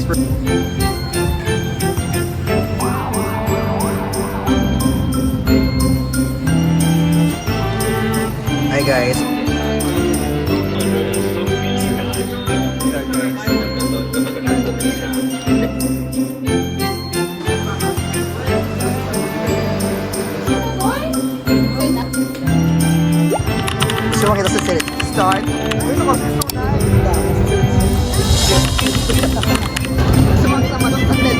Hi guys. Gusto mo kita sa start? Gusto mo kita manong sakit.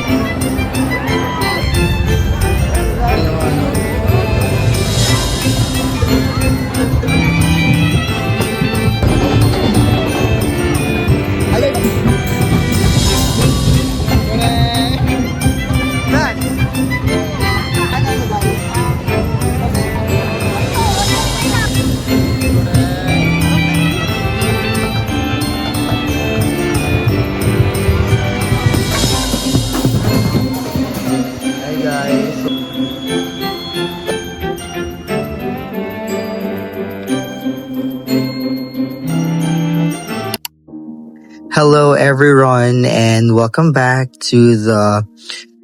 Hello everyone and welcome back to the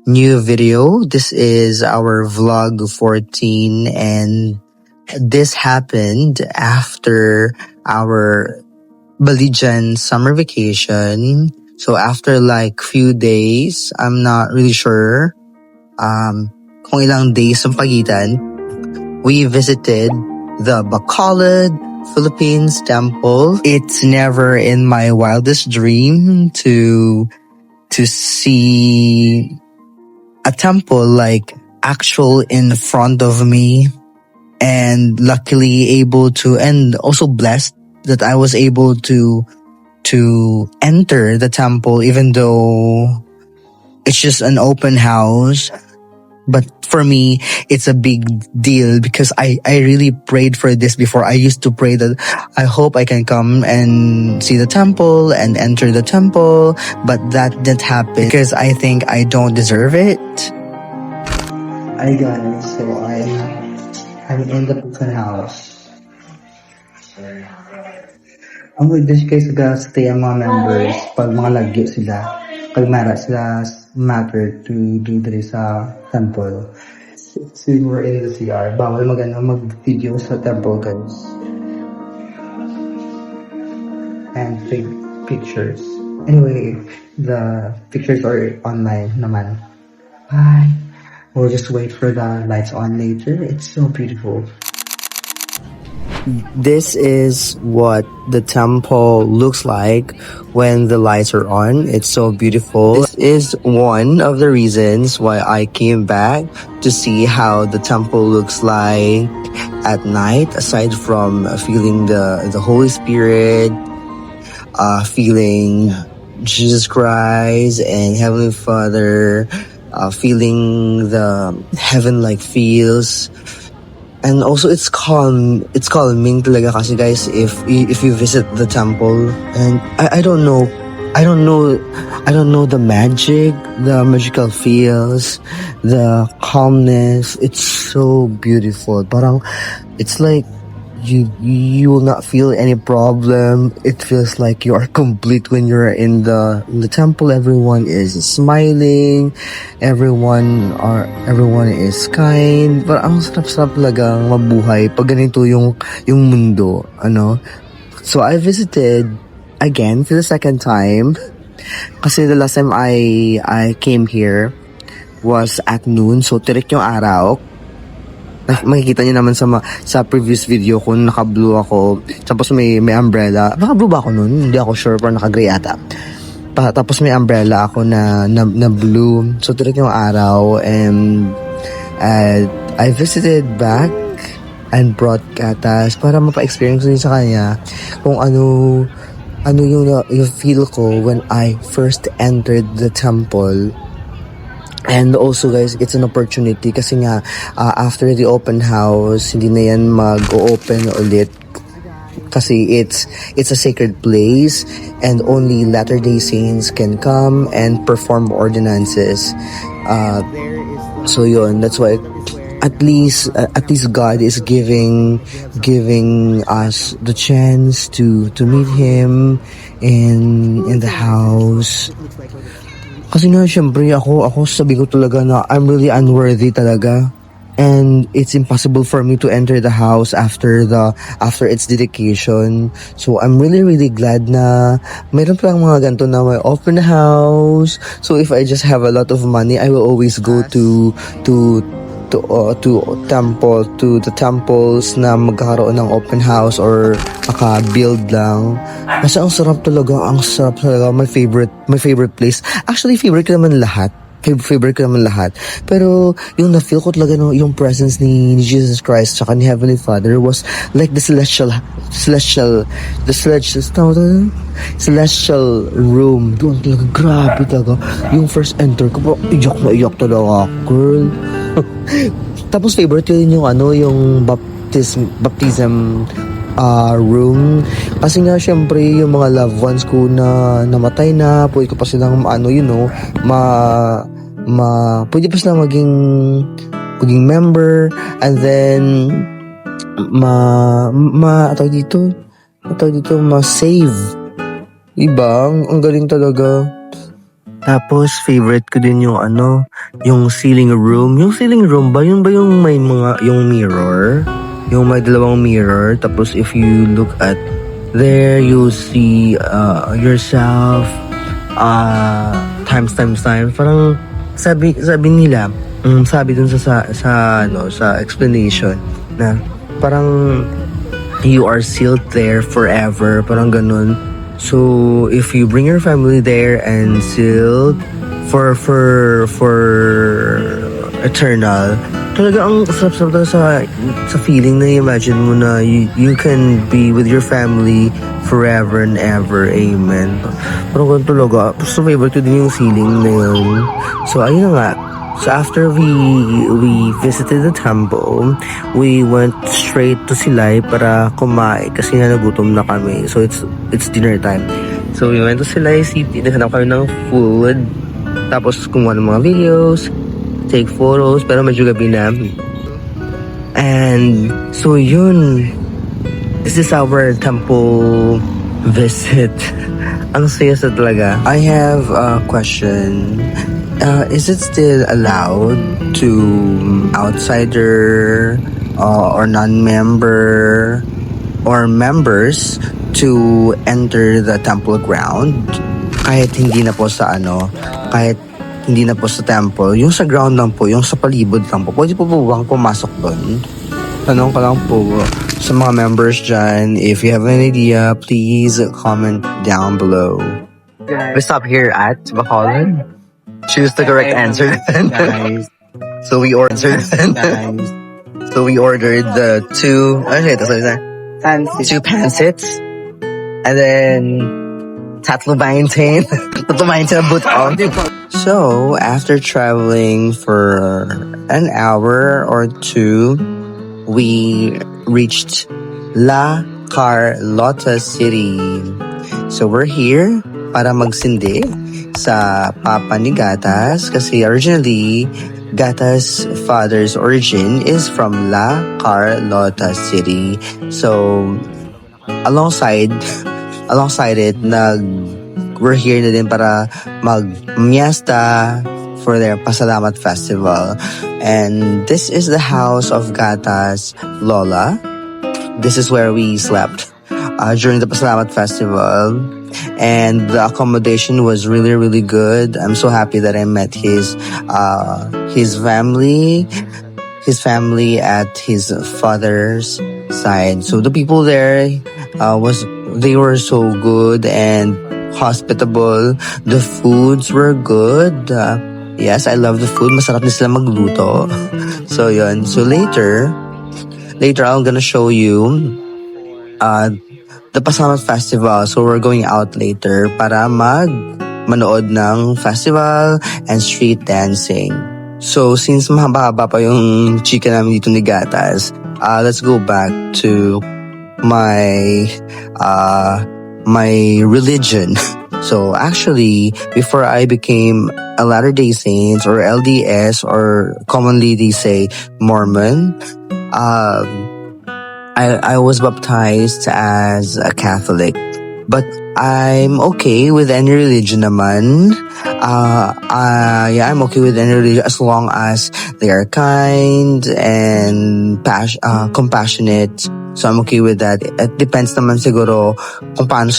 new video. This is our vlog 14 and this happened after our Balijan summer vacation. So after like few days, I'm not really sure kung ilang days ang pagitan, we visited the Bacolod Philippines temple. It's never in my wildest dream to see a temple like actual in front of me, and luckily able to, and also blessed that I was able to enter the temple even though it's just an open house. But for me, it's a big deal because I really prayed for this before. I used to pray that I hope I can come and see the temple and enter the temple, but that didn't happen because I think I don't deserve it. Hi guys, so I'm in the open house. Ang with this case stay ang mga members pag mga lagyo sila, pag mara sila matter to do there sa temple. So we're in the CR. Bawal mag-video sa temple guys. And take pictures. Anyway, the pictures are online naman. Bye. We'll just wait for the lights on later. It's so beautiful. This is what the temple looks like when the lights are on. It's so beautiful. This is one of the reasons why I came back to see how the temple looks like at night, aside from feeling the Holy Spirit, feeling Jesus Christ and Heavenly Father, feeling the heaven-like feels. And also it's calming talaga kasi guys if you visit the temple. And I don't know the magical feels, the calmness. It's so beautiful. Parang it's like you will not feel any problem. It feels like you are complete when you're in the temple. Everyone is smiling, everyone is kind. But ang sarap-sarap talagang mabuhay pag ganito yung mundo, ano. So I visited again for the second time kasi the last time I came here was at noon, so tirik yung araw. Makikita niyo naman sa previous video ko, naka-blue ako. Tapos may umbrella. Naka-blue ba ako nun? Hindi ako sure, pero naka-gray ata. Tapos may umbrella ako na blue. So, tirik yung araw. And I visited back and brought Katas para mapa-experience ko din sa kanya kung ano yung feel ko when I first entered the temple. And also guys, it's an opportunity kasi nga after the open house, hindi na yan mag-open ulit kasi it's a sacred place and only Latter-day Saints can come and perform ordinances. So yun, that's why at least God is giving us the chance to meet Him in the house. Kasi nga, syempre, ako sabi ko talaga na I'm really unworthy talaga. And it's impossible for me to enter the house after its dedication. So I'm really really glad na mayroon palang mga ganito na may open house. So if I just have a lot of money, I will always go to the temples na magkakaroon ng open house or maka-build lang. Kasi ang sarap talaga. My favorite place. Actually, favorite ko naman lahat. Pero yung na-feel ko talaga no, yung presence ni Jesus Christ tsaka ni Heavenly Father was like the celestial room. Doon talaga, grabe talaga. Yung first enter ko, iyak talaga, girl. Tapos favorite ko din yung yung baptism room. Kasi nga syempre yung mga loved ones ko na namatay na, pwede ko pa silang pwede pa silang maging member, and then ma-save. Diba? Ang galing talaga. Tapos, favorite ko din yung yung ceiling room. Yung ceiling room ba? Yun ba yung may yung mirror? Yung may dalawang mirror. Tapos, if you look at there, you'll see yourself times. Parang, sabi nila, sabi dun sa explanation na parang you are sealed there forever, parang ganun. So if you bring your family there and sealed for eternal, talaga ang sarap sa feeling na imagine mo na you can be with your family forever and ever. Amen. Parang ganun talaga. So favorite ko din yung feeling na yun. So ayun na nga. So after we visited the temple, we went straight to Silay para kumain kasi nga nagutom na kami. So it's dinner time. So we went to Silay City, naghanap kami ng food, tapos kumuha ng mga videos, take photos, pero medyo gabi na. And so yun, this is our temple visit. Ang saya sa talaga. I have a question. Is it still allowed to outsider or non-member or members to enter the temple ground? Kahit hindi na po sa temple, yung sa ground lang po, yung sa palibot lang po, pwede po bang pumasok doon? Tanong ko lang po sa mga members dyan, if you have an idea, please comment down below. We stop here at Bacolod. Choose the correct answer. Nice. So we ordered the two pansits, and then tatlo baintain buto. So after traveling for an hour or two, we reached La Carlota City. So we're here para magsindi sa papa ni Gatas kasi originally Gatas' father's origin is from La Carlota City. So alongside it, we're here na din para mag-miesta for their Pasalamat Festival. And this is the house of Gatas' Lola. This is where we slept during the Pasalamat Festival. And the accommodation was really, really good. I'm so happy that I met his family at his father's side. So the people there they were so good and hospitable. The foods were good. Yes, I love the food. Masarap din sila magluto. So yun. So later I'm gonna show you the Pasalamat Festival. So we're going out later para manood ng festival and street dancing. So since mahaba-haba pa yung chika namin dito ni Gatas, let's go back to my religion. So actually, before I became a Latter-day Saints or LDS, or commonly they say Mormon, I was baptized as a Catholic. But I'm okay with any religion naman. Yeah, I'm okay with any religion as long as they are kind and compassionate. So I'm okay with that. It depends naman siguro kung paano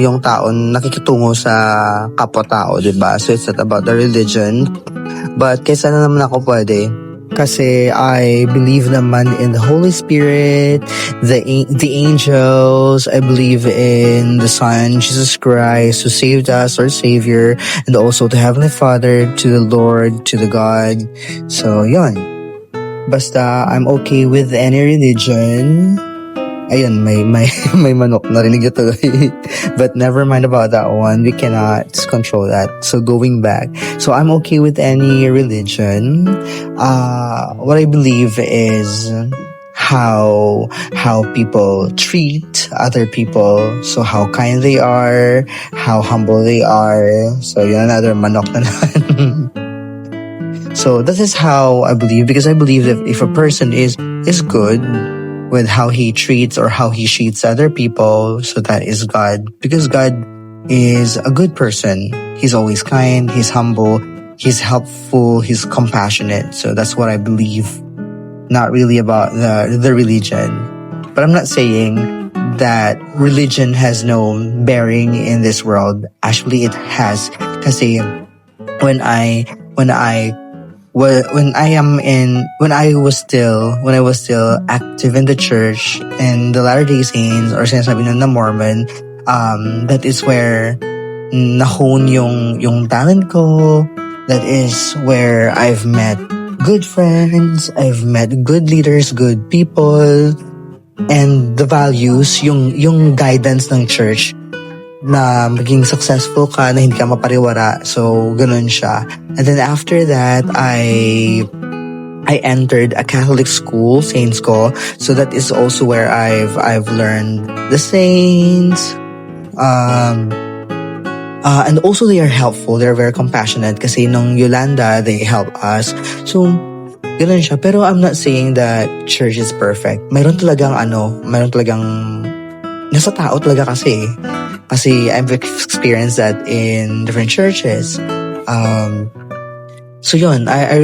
yung tao nakikitungo sa kapwa-tao, diba? So it's not about the religion. But kaysa na naman ako pwede. Kasi I believe naman in the Holy Spirit, the angels. I believe in the Son, Jesus Christ, who saved us, our Savior, and also to Heavenly Father, to the Lord, to the God. So, yun. Basta, I'm okay with any religion. Ayun, may manok. Narinig ito. But never mind about that one. We cannot control that. So going back. So I'm okay with any religion. What I believe is how people treat other people. So how kind they are, how humble they are. So yun, another manok na naman. So that is how I believe, because I believe that if a person is good with how he treats or how he treats other people, so that is God. Because God is a good person. He's always kind, he's humble, he's helpful, he's compassionate. So that's what I believe. Not really about the religion. But I'm not saying that religion has no bearing in this world. Actually, it has. Kasi when I was still active in the church and the Latter-day Saints, or sinasabi na Mormon, that is where nahone yung talent ko. That is where I've met good friends, I've met good leaders, good people, and the values, yung guidance ng church na maging successful ka, na hindi ka mapariwara. So, ganun siya. And then after that, I entered a Catholic school, Saints ko. So that is also where I've learned the saints. And also they are helpful. They're very compassionate. Kasi nung Yolanda, they help us. So, ganun siya. Pero I'm not saying that church is perfect. Mayroon talagang nasa tao talaga kasi. Kasi I've experienced that in different churches. So yun, I'm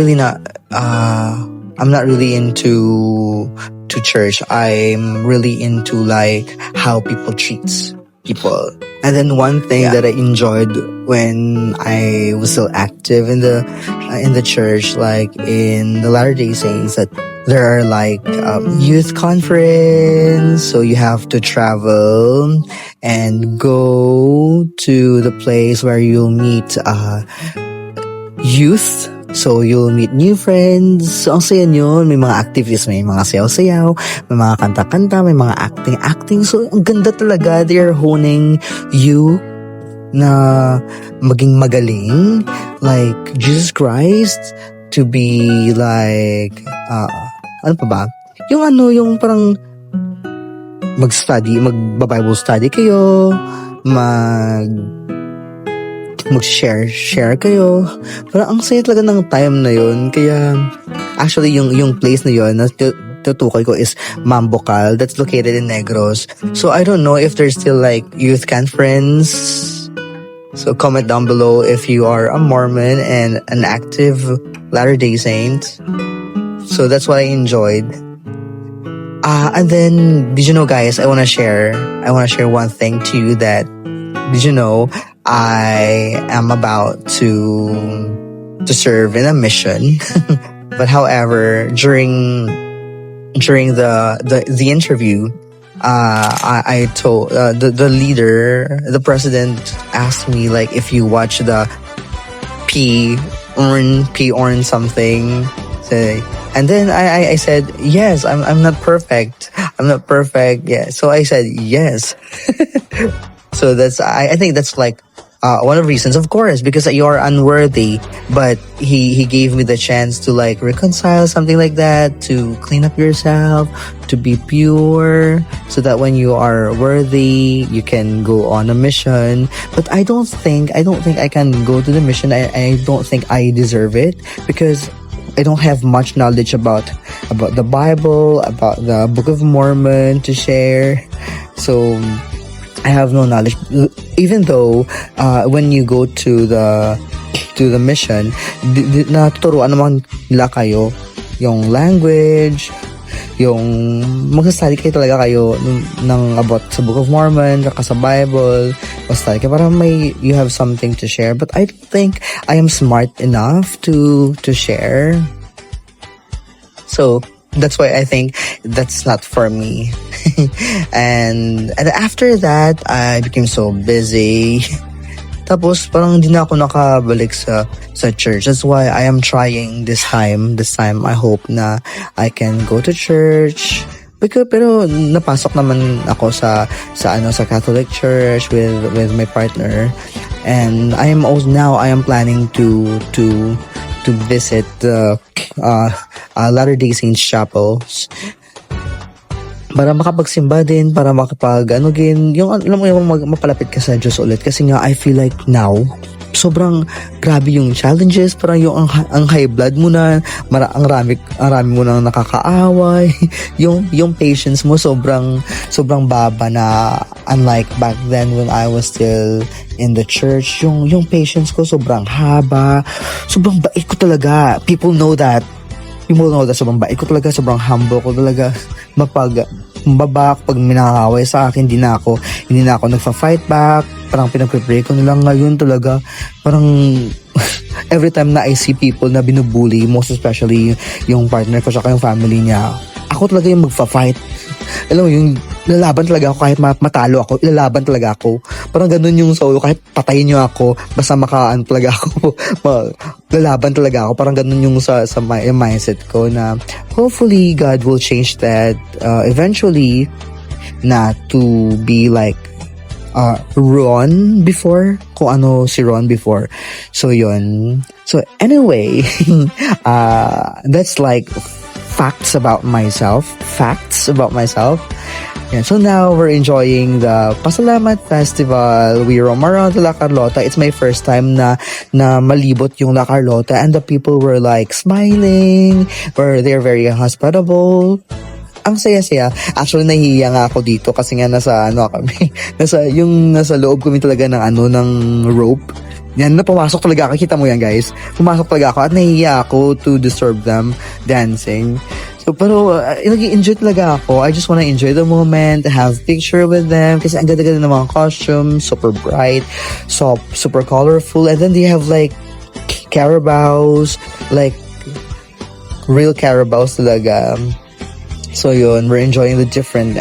not really into church. I'm really into like how people treats people. And then one thing that I enjoyed when I was still active in the church, like in the Latter-day Saints, that there are like youth conference, so you have to travel and go to the place where you'll meet youth. So, you'll meet new friends. So, ang saya nyo. May mga activities, may mga sayaw-sayaw, may mga kanta-kanta, may mga acting-acting. So, ang ganda talaga. They're honing you na maging magaling. Like, Jesus Christ, to be like, ano pa ba? Yung parang mag-Bible study kayo, mag-share kayo. Parang ang saya talaga ng time na yun. Kaya, actually, yung place na yun, na tutukoy ko is Mambocal. That's located in Negros. So, I don't know if there's still like youth conference. So, comment down below if you are a Mormon and an active Latter-day Saint. So, that's what I enjoyed. And then, did you know, guys, I wanna share one thing to you that, did you know, I am about to serve in a mission. But however, during the interview, I told the leader, the president asked me like if you watch the P Orn something. And then I said, yes, I'm not perfect. I'm not perfect. Yeah. So I said, yes. So I think that's like, one of the reasons, of course, because you are unworthy, but he gave me the chance to like reconcile, something like that, to clean up yourself, to be pure, so that when you are worthy, you can go on a mission. But I don't think I can go to the mission. I don't think I deserve it, because I don't have much knowledge about the Bible, about the Book of Mormon to share. So I have no knowledge. Even though when you go to the mission, natuturuan naman nila kayo yung language, yung magsastudy kayo talaga kayo ng about sa Book of Mormon, sa Bible, magsastudy kayo para you have something to share. But I think I am smart enough to share. So that's why I think that's not for me. and after that, I became so busy. Tapos parang hindi na ako nakabalik sa church. That's why I am trying this time. This time I hope na I can go to church. Pero napasok naman ako sa Catholic church with my partner. And I am planning to visit Latter-day Saints chapels para makapagsimba din, para yung alam mo yung mapalapit ka sa Diyos ulit. Kasi nga I feel like now sobrang grabe yung challenges, parang yung ang high blood mo na, ang rami mo nang nakakaaway. yung patience mo sobrang baba na, unlike back then when I was still in the church. Yung patience ko sobrang haba, sobrang bait ko talaga. People know that sobrang bait ko talaga, sobrang humble ko talaga. Mababak pag minakaway sa akin, hindi na ako nagfa-fight back. Parang pinagpipray ko nilang ngayon talaga. Parang every time na I see people na binubully, most especially yung partner ko saka yung family niya, ako talaga yung magfa-fight. Alam mo, yung lalaban talaga ako kahit matalo ako, ilalaban talaga ako. Parang ganun yung soul, kahit patayin niyo ako, basta makaan talaga ako. Lalaban talaga ako. Parang ganun yung sa mindset ko na hopefully God will change that eventually, na to be like Ron before, kung ano si Ron before. So yun. So anyway, that's like facts about myself. Yeah, so now we're enjoying the Pasalamat Festival. We roam around the La Carlota. It's my first time na malibot yung La Carlota, and the people were like smiling, or they're very hospitable. Ang saya-saya. Actually, nahihiya nga ako dito kasi nga nasa loob kami talaga ng rope. Yan, pumasok talaga ako. Kita mo yan, guys. Pumasok talaga ako at nahihiya ako to disturb them dancing. So, pero nag-enjoy talaga ako. I just wanna enjoy the moment, have picture with them. Kasi ang ganda-ganda ng mga costumes, super bright, so super colorful. And then they have like carabaos, like real carabaos talaga. So yun, we're enjoying the different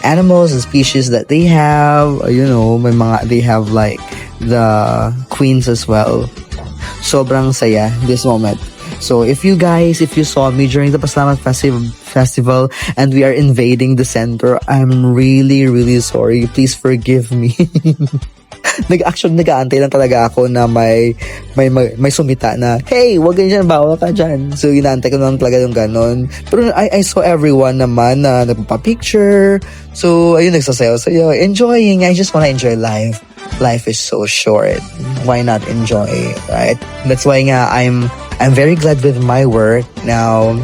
animals and species that they have. You know, they have like the queens as well. Sobrang saya this moment. So if you saw me during the Pasalamat Festival and we are invading the center, I'm really, really sorry. Please forgive me. Nag-aantay lang talaga ako na may sumita na, hey, wag ganyan, bawal ka dyan. So inaantay ko lang talaga yung ganon. Pero I saw everyone naman na nagpa-picture. So ayun, nagsasayaw-sayaw, enjoying. I just wanna enjoy life. Life is so short. Why not enjoy, right? That's why nga I'm very glad with my work now.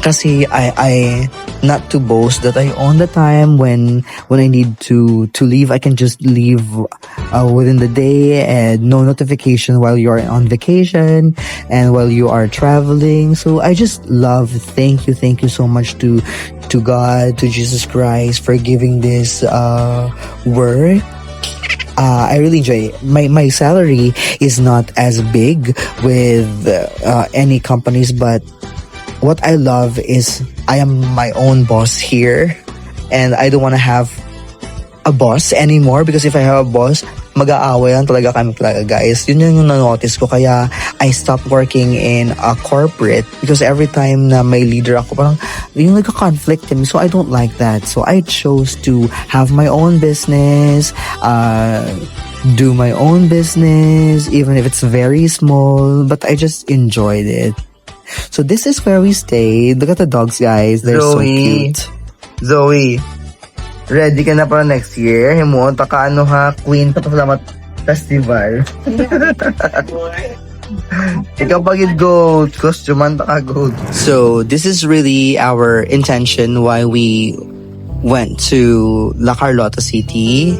Kasi I not to boast that I own the time when I need to leave. I can just leave within the day, and no notification while you are on vacation and while you are traveling. So I just thank you so much to God, to Jesus Christ for giving this work. I really enjoy it. My salary is not as big with any companies, but what I love is I am my own boss here, and I don't want to have a boss anymore, because if I have a boss, mag-aaway lang talaga kami talaga, guys. Yun yung na-notice ko, kaya I stopped working in a corporate, because every time na may leader ako, parang yung nagka-conflict kami, so I don't like that. So I chose to have my own business, do my own business, even if it's very small, but I just enjoyed it. So this is where we stay. Look at the dogs, guys. They're so cute. Zoe, ready ka na para next year? Himunta ka Queen sa Pasalamat Festival. Ikaw pagid gold, costume ka gold. So this is really our intention why we went to La Carlota City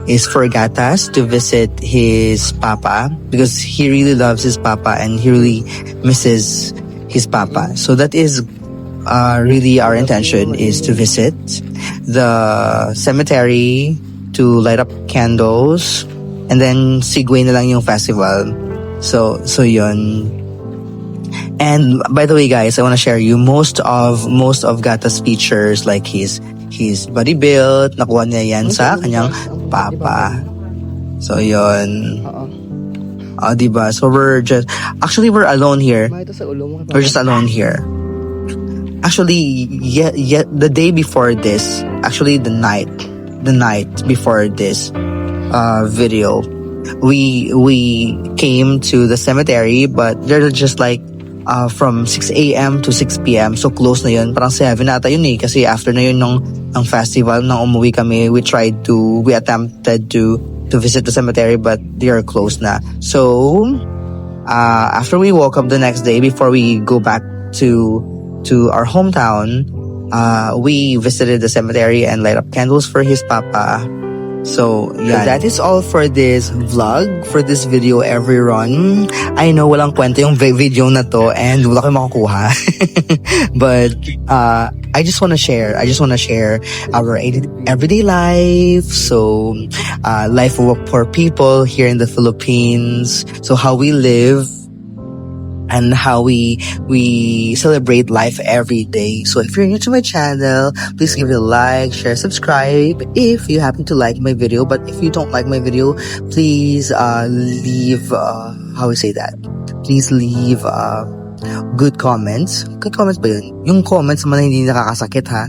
is for Gatas to visit his papa because he really loves his papa and he really misses his papa. So that is really our intention is to visit the cemetery to light up candles and then segue na lang yung festival. So yun. And by the way, guys, I want to share you most of Gata's features, like his body build, nakuha niya yan sa kanyang papa. So yun. Diba? So we're alone here. We're just alone here. Actually, the day before this, actually the night before this video, we came to the cemetery, but they're just like from 6 a.m. to 6 p.m. So close na yun. Parang 7 ata yun kasi after na yun ng festival, nang umuwi kami, we attempted to visit the cemetery, but they are closed na. So, after we woke up the next day, before we go back to our hometown, we visited the cemetery and light up candles for his papa. So, yeah, that is all for this vlog, for this video, everyone. I know walang kwento yung video na to and wala kayong makukuha. But, I just want to share our everyday life. So, life of poor people here in the Philippines. So, how we live and how we celebrate life every day. So if you're new to my channel, please give it a like, share, subscribe if you happen to like my video. But if you don't like my video, please leave please leave good comments. Good comments ba yun? Yung comments naman na hindi nakakasakit ha.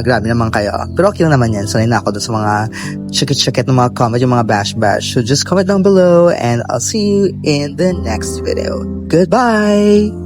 Grabe naman kayo. Pero okay lang naman yan. Sanay na ako dun sa mga chikit-chikit ng mga comment, yung mga bash-bash. So just comment down below and I'll see you in the next video. Goodbye!